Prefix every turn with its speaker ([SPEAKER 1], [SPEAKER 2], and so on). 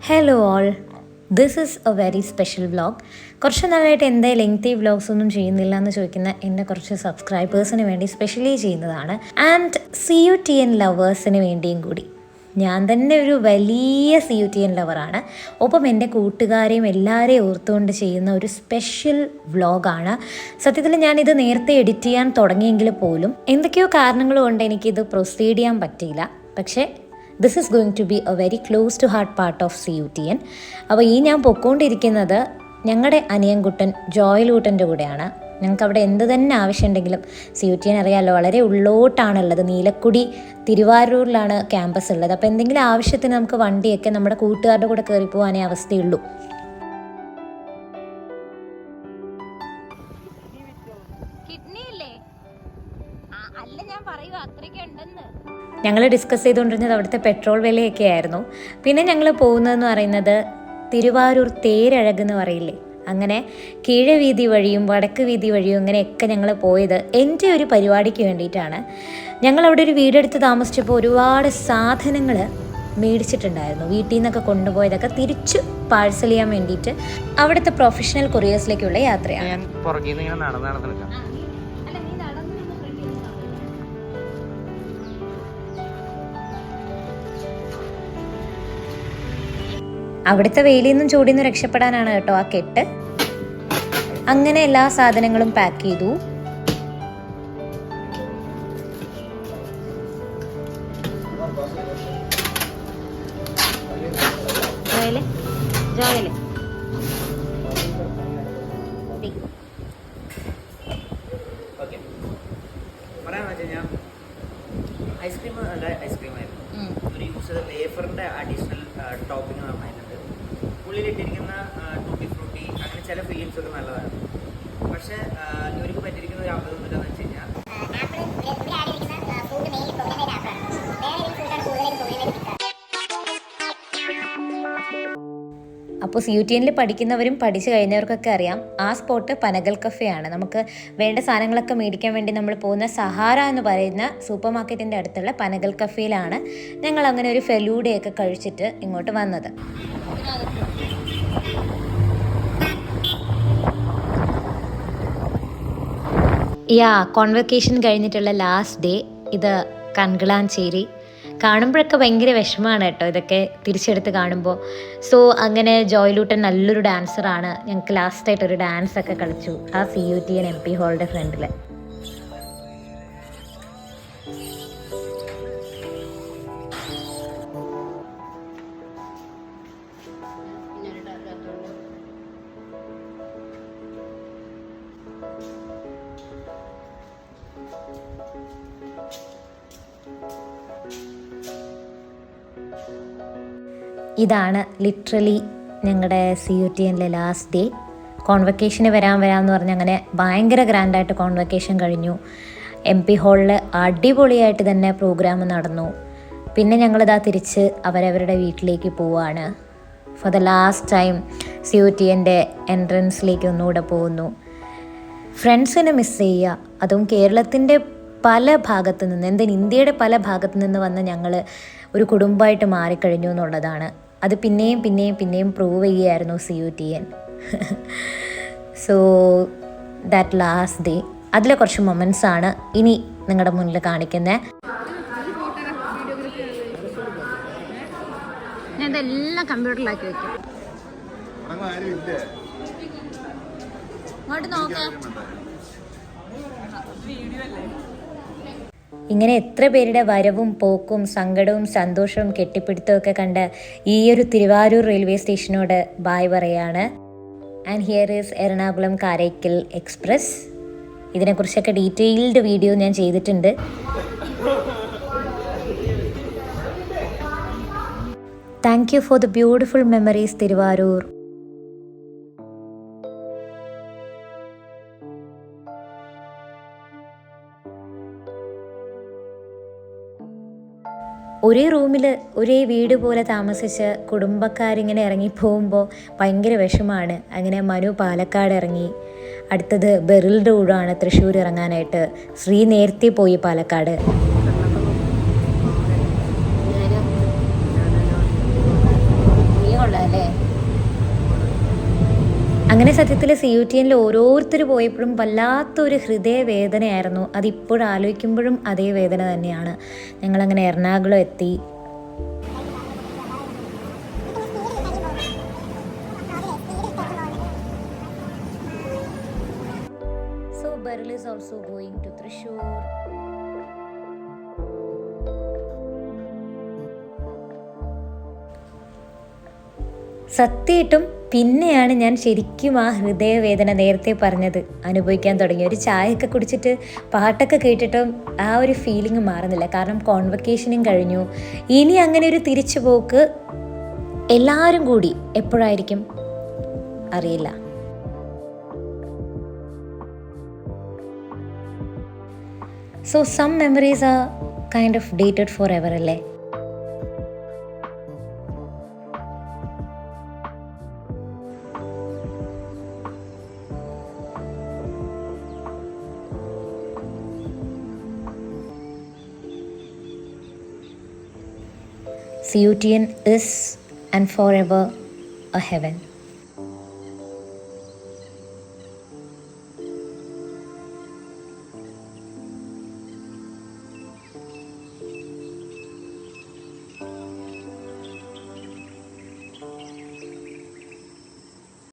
[SPEAKER 1] Hello all, this is A very special vlog. കുറച്ച് നാളായിട്ട് എന്താ ലെങ്തി വ്ളോഗ്സ് ഒന്നും ചെയ്യുന്നില്ല എന്ന് ചോദിക്കുന്ന എൻ്റെ കുറച്ച് സബ്സ്ക്രൈബേഴ്സിന് വേണ്ടി സ്പെഷ്യലി ചെയ്യുന്നതാണ്. ആൻഡ് CUTN ലവേഴ്സിന് വേണ്ടിയും കൂടി. ഞാൻ തന്നെ ഒരു വലിയ CUTN ലവറാണ്. ഒപ്പം എൻ്റെ കൂട്ടുകാരെയും എല്ലാവരെയും ഓർത്തുകൊണ്ട് ചെയ്യുന്ന ഒരു സ്പെഷ്യൽ വ്ളോഗാണ്. സത്യത്തിൽ ഞാനിത് നേരത്തെ എഡിറ്റ് ചെയ്യാൻ തുടങ്ങിയെങ്കിൽ പോലും എന്തൊക്കെയോ കാരണങ്ങൾ കൊണ്ട് എനിക്കിത് പ്രൊസീഡ് ചെയ്യാൻ പറ്റിയില്ല. പക്ഷേ this is going to be a very close to heart part of CUTN. അപ്പോൾ ഈ ഞാൻ പൊയ്ക്കൊണ്ടിരിക്കുന്നത് ഞങ്ങളുടെ അനിയൻകുട്ടൻ ജോയലൂട്ടൻ്റെ കൂടെയാണ്. ഞങ്ങൾക്ക് അവിടെ എന്ത് തന്നെ ആവശ്യമുണ്ടെങ്കിലും, CUTN അറിയാമല്ലോ, വളരെ ഉള്ളോട്ടാണുള്ളത്. നീലക്കുടി തിരുവാരൂരിലാണ് ക്യാമ്പസ് ഉള്ളത്. അപ്പോൾ എന്തെങ്കിലും ആവശ്യത്തിന് നമുക്ക് വണ്ടിയൊക്കെ നമ്മുടെ കൂട്ടുകാരുടെ കൂടെ കയറി പോകാനേ അവസ്ഥയുള്ളൂ. ഞങ്ങൾ ഡിസ്കസ് ചെയ്തുകൊണ്ടിരുന്നത് അവിടുത്തെ പെട്രോൾ വിലയൊക്കെ ആയിരുന്നു. പിന്നെ ഞങ്ങൾ പോകുന്നതെന്ന് പറയുന്നത് തിരുവാരൂർ തേരഴകെന്ന് പറയില്ലേ, അങ്ങനെ കീഴവീതി വഴിയും വടക്ക് വീതി വഴിയും ഇങ്ങനെയൊക്കെ ഞങ്ങൾ പോയത് എൻ്റെ ഒരു പരിപാടിക്ക് വേണ്ടിയിട്ടാണ്. ഞങ്ങളവിടെ ഒരു വീടെടുത്ത് താമസിച്ചപ്പോൾ ഒരുപാട് സാധനങ്ങൾ മേടിച്ചിട്ടുണ്ടായിരുന്നു. വീട്ടിൽ നിന്നൊക്കെ കൊണ്ടുപോയതൊക്കെ തിരിച്ച് പാഴ്സൽ ചെയ്യാൻ വേണ്ടിയിട്ട് അവിടുത്തെ പ്രൊഫഷണൽ കൊറിയേഴ്സിലേക്കുള്ള യാത്രയാണ്. അവിടുത്തെ വെയിലിൽ നിന്നും ചൂടിൽ നിന്നും രക്ഷപ്പെടാനാണ് കേട്ടോ ആ കെട്ട്. അങ്ങനെ എല്ലാ സാധനങ്ങളും പാക്ക് ചെയ്തു.
[SPEAKER 2] ഐസ്ക്രീം നല്ല ഐസ്ക്രീം ആയിരുന്നു. ഒരു യൂസ് ചെയ്ത വേഫറിന്റെ അഡീഷണൽ ടോപ്പിംഗ് നന്നായിട്ടുണ്ട്. ഉള്ളിലിട്ടിരിക്കുന്ന ടൂട്ടി ഫ്രൂട്ടി അങ്ങനെ ചില ഫീലിങ്സ് ഒക്കെ നല്ലതാണ്. പക്ഷെ ഇവർക്ക് പറ്റിയിരിക്കുന്ന ഒരു അബദ്ധം എന്താണെന്ന് വെച്ച് കഴിഞ്ഞാൽ
[SPEAKER 1] അപ്പോൾ CUTN പഠിക്കുന്നവരും പഠിച്ചു കഴിഞ്ഞവർക്കൊക്കെ അറിയാം, ആ സ്പോട്ട് പനഗൽ കഫേയാണ്. നമുക്ക് വേണ്ട സാധനങ്ങളൊക്കെ മേടിക്കാൻ വേണ്ടി നമ്മൾ പോകുന്ന സഹാര എന്ന് പറയുന്ന സൂപ്പർ മാർക്കറ്റിൻ്റെ അടുത്തുള്ള പനഗൽ കഫേയിലാണ് ഞങ്ങൾ അങ്ങനെ ഒരു ഫെലൂഡയൊക്കെ കഴിച്ചിട്ട് ഇങ്ങോട്ട് വന്നത്. കോൺവക്കേഷൻ കഴിഞ്ഞിട്ടുള്ള ലാസ്റ്റ് ഡേ. ഇത് കൺകളാഞ്ചേരി. കാണുമ്പോഴൊക്കെ ഭയങ്കര വിഷമമാണ് കേട്ടോ ഇതൊക്കെ തിരിച്ചെടുത്ത് കാണുമ്പോൾ. സോ അങ്ങനെ ജോയലൂട്ടൻ നല്ലൊരു ഡാൻസറാണ്. ഞങ്ങൾക്ക് ലാസ്റ്റായിട്ടൊരു ഡാൻസൊക്കെ കളിച്ചു ആ CUTN MP ഹാളിൻ്റെ ഫ്രണ്ടിൽ. ഇതാണ് ലിറ്ററലി ഞങ്ങളുടെ CUTNലെ ലാസ്റ്റ് ഡേ. കോൺവക്കേഷന് വരാമെന്ന് പറഞ്ഞ് അങ്ങനെ ഭയങ്കര ഗ്രാൻഡായിട്ട് കോൺവക്കേഷൻ കഴിഞ്ഞു. MP ഹാളിൽ അടിപൊളിയായിട്ട് തന്നെ പ്രോഗ്രാം നടന്നു. പിന്നെ ഞങ്ങളിതാ തിരിച്ച് അവരവരുടെ വീട്ടിലേക്ക് പോവുകയാണ്. ഫോർ ദ ലാസ്റ്റ് ടൈം CUTNൻ്റെ എൻട്രൻസിലേക്ക് ഒന്നുകൂടെ പോകുന്നു. ഫ്രണ്ട്സിനെ മിസ് ചെയ്യുക, അതും കേരളത്തിൻ്റെ പല ഭാഗത്തു നിന്ന്, എന്തിന് ഇന്ത്യയുടെ പല ഭാഗത്തു നിന്ന് വന്ന് ഞങ്ങൾ ഒരു കുടുംബമായിട്ട് മാറിക്കഴിഞ്ഞു എന്നുള്ളതാണ്. അത് പിന്നെയും പ്രൂവ് ചെയ്യുകയായിരുന്നു CUTN. So that last day, അതിലെ കുറച്ച് മൊമെൻറ്റ്സ് ആണ് ഇനി നിങ്ങളുടെ മുന്നിൽ കാണിക്കുന്നത്. ഞാൻ ഇതെല്ലാം കമ്പ്യൂട്ടറിലാക്കി വെക്കും. അങ്ങോട്ട് നോക്കാം. ഇങ്ങനെ എത്ര പേരുടെ വരവും പോക്കും സങ്കടവും സന്തോഷവും കെട്ടിപ്പിടുത്തവും ഒക്കെ കണ്ട് ഈ ഒരു തിരുവാരൂർ റെയിൽവേ സ്റ്റേഷനോട് ബായ് പറയാണ്. And here is Ernakulam Karaikal express. ഇതിനെക്കുറിച്ചൊക്കെ ഡീറ്റെയിൽഡ് വീഡിയോ ഞാൻ ചെയ്തിട്ടുണ്ട്. Thank you for the beautiful memories Thiruvarur. ഒരേ റൂമിൽ ഒരേ വീട് പോലെ താമസിച്ച് കുടുംബക്കാരിങ്ങനെ ഇറങ്ങിപ്പോകുമ്പോൾ ഭയങ്കര വിഷമമാണ്. അങ്ങനെ മനു പാലക്കാട് ഇറങ്ങി. അടുത്തത് ബെറിൽഡ് കൂടാണ് തൃശ്ശൂർ ഇറങ്ങാനായിട്ട്. ശ്രീ നേരത്തെ പോയി പാലക്കാട്. പിന്നെ സത്യത്തിൽ CUTNൽ ഓരോരുത്തർ പോയപ്പോഴും വല്ലാത്തൊരു ഹൃദയവേദനയായിരുന്നു. അതിപ്പോഴും ആലോചിക്കുമ്പോഴും അതേ വേദന തന്നെയാണ്. ഞങ്ങളങ്ങനെ എറണാകുളം എത്തി. So Beryl is also going to Thrissur. സത്യമായിട്ടും പിന്നെയാണ് ഞാൻ ശരിക്കും ആ ഹൃദയവേദന നേരത്തെ പറഞ്ഞത് അനുഭവിക്കാൻ തുടങ്ങി. ഒരു ചായയൊക്കെ കുടിച്ചിട്ട് പാട്ടൊക്കെ കേട്ടിട്ടും ആ ഒരു ഫീലിംഗ് മാറുന്നില്ല. കാരണം കോൺവക്കേഷനും കഴിഞ്ഞു. ഇനി അങ്ങനെ ഒരു തിരിച്ചു പോക്ക് എല്ലാവരും കൂടി എപ്പോഴായിരിക്കും അറിയില്ല. So some memories are kind of dated forever, അല്ലേ? CUTN is and forever a heaven.